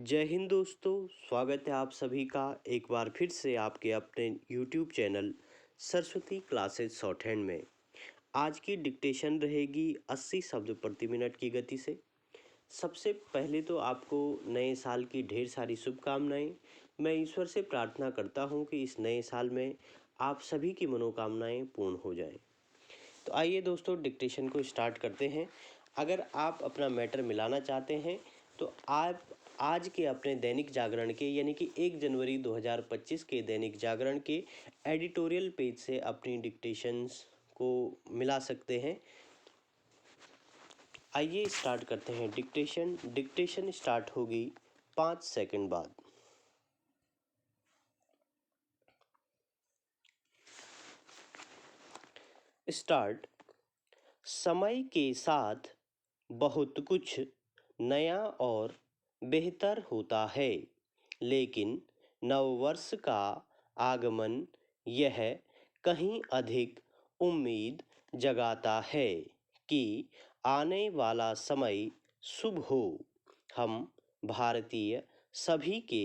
जय हिंद दोस्तों। स्वागत है आप सभी का एक बार फिर से आपके अपने YouTube channel Saraswati classes short hand में। आज की डिक्टेशन रहेगी 80 शब्द प्रति मिनट की गति से। सबसे पहले तो आपको नए साल की ढेर सारी शुभकामनाएं। मैं ईश्वर से प्रार्थना करता हूं कि इस नए साल में आप सभी की मनोकामनाएं पूर्ण हो जाएं। तो आइए दोस्तों डिक्टेशन को स्टार्ट करते हैं। अगर आप अपना मैटर मिलाना चाहते हैं तो आप आज के अपने दैनिक जागरण के यानी कि 1 जनवरी 2025 के दैनिक जागरण के एडिटोरियल पेज से अपनी डिक्टेशंस को मिला सकते हैं। आइए स्टार्ट करते हैं डिक्टेशन स्टार्ट होगी 5 सेकंड बाद। स्टार्ट। समय के साथ बहुत कुछ नया और बेहतर होता है, लेकिन नववर्ष का आगमन यह कहीं अधिक उम्मीद जगाता है कि आने वाला समय शुभ हो। हम भारतीय सभी के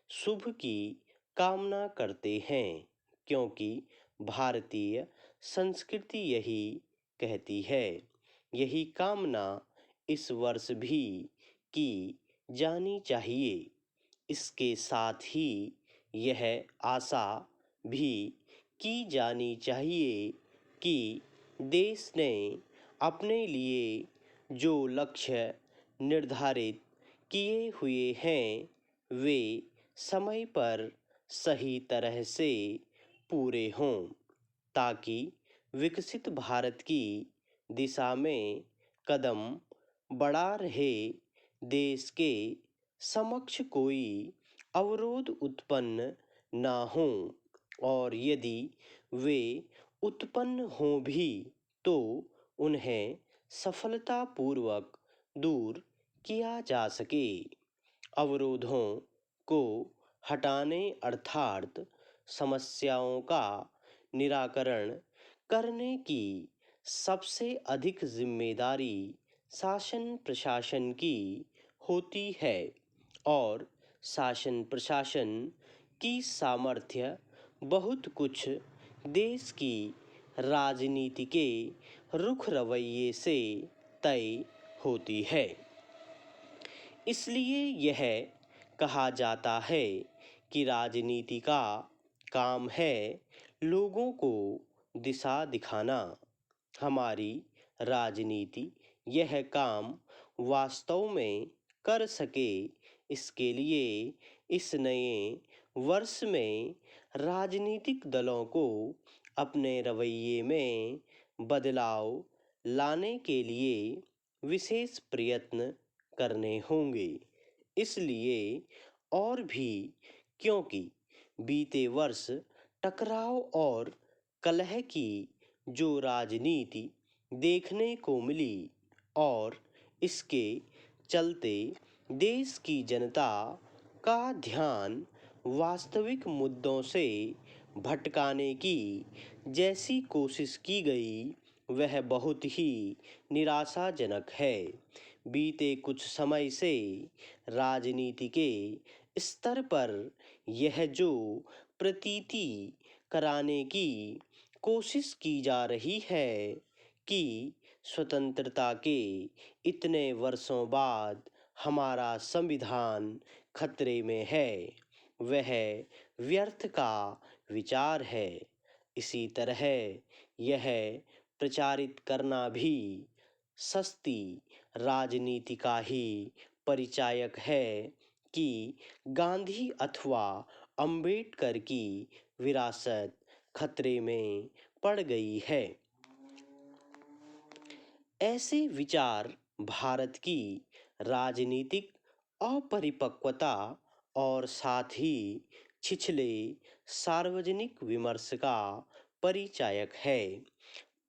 शुभ की कामना करते हैं, क्योंकि भारतीय संस्कृति यही कहती है। यही कामना इस वर्ष भी की जानी चाहिए। इसके साथ ही यह आशा भी की जानी चाहिए कि देश ने अपने लिए जो लक्ष्य निर्धारित किए हुए हैं वे समय पर सही तरह से पूरे हों, ताकि विकसित भारत की दिशा में कदम बढ़ा रहे देश के समक्ष कोई अवरोध उत्पन्न ना हो, और यदि वे उत्पन्न हों भी तो उन्हें सफलतापूर्वक दूर किया जा सके। अवरोधों को हटाने अर्थात समस्याओं का निराकरण करने की सबसे अधिक जिम्मेदारी शासन प्रशासन की होती है, और शासन प्रशासन की सामर्थ्य बहुत कुछ देश की राजनीति के रुख रवैये से तय होती है। इसलिए यह कहा जाता है कि राजनीति का काम है लोगों को दिशा दिखाना। हमारी राजनीति यह काम वास्तव में कर सके, इसके लिए इस नए वर्ष में राजनीतिक दलों को अपने रवैये में बदलाव लाने के लिए विशेष प्रयत्न करने होंगे। इसलिए और भी क्योंकि बीते वर्ष टकराव और कलह की जो राजनीति देखने को मिली, और इसके चलते देश की जनता का ध्यान वास्तविक मुद्दों से भटकाने की जैसी कोशिश की गई, वह बहुत ही निराशाजनक है। बीते कुछ समय से राजनीति के स्तर पर यह जो प्रतीति कराने की कोशिश की जा रही है कि स्वतंत्रता के इतने वर्षों बाद हमारा संविधान खतरे में है, वह व्यर्थ का विचार है। इसी तरह यह प्रचारित करना भी सस्ती राजनीति का ही परिचायक है कि गांधी अथवा अंबेडकर की विरासत खतरे में पड़ गई है। ऐसे विचार भारत की राजनीतिक अपरिपक्वता और साथ ही छिछले सार्वजनिक विमर्श का परिचायक है।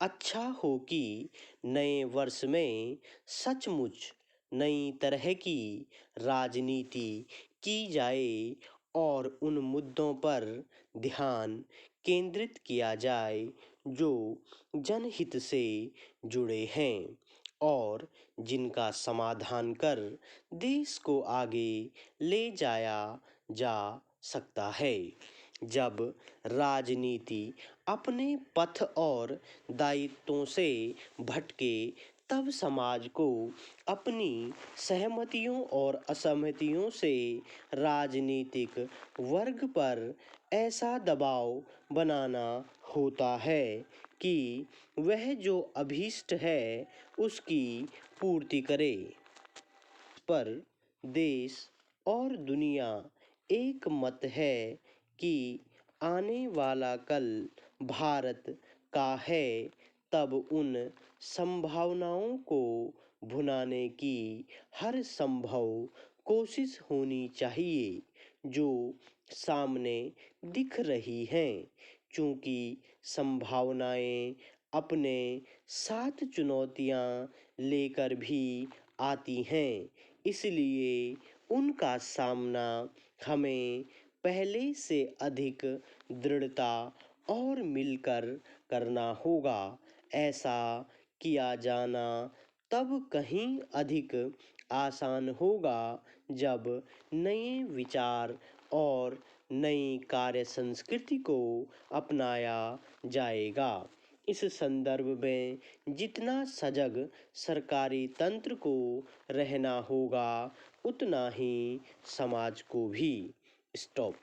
अच्छा हो कि नए वर्ष में सचमुच नई तरह की राजनीति की जाए और उन मुद्दों पर ध्यान केंद्रित किया जाए जो जनहित से जुड़े हैं, और जिनका समाधान कर देश को आगे ले जाया जा सकता है। जब राजनीति अपने पथ और दायित्वों से भटके तब समाज को अपनी सहमतियों और असहमतियों से राजनीतिक वर्ग पर ऐसा दबाव बनाना होता है कि वह जो अभीष्ट है उसकी पूर्ति करे। पर देश और दुनिया एक मत है कि आने वाला कल भारत का है। तब उन संभावनाओं को भुनाने की हर संभव कोशिश होनी चाहिए जो सामने दिख रही हैं, क्योंकि संभावनाएं अपने साथ चुनौतियां लेकर भी आती हैं। इसलिए उनका सामना हमें पहले से अधिक दृढ़ता और मिलकर करना होगा। ऐसा किया जाना तब कहीं अधिक आसान होगा जब नए विचार और नई कार्य संस्कृति को अपनाया जाएगा। इस संदर्भ में जितना सजग सरकारी तंत्र को रहना होगा उतना ही समाज को भी। स्टॉप।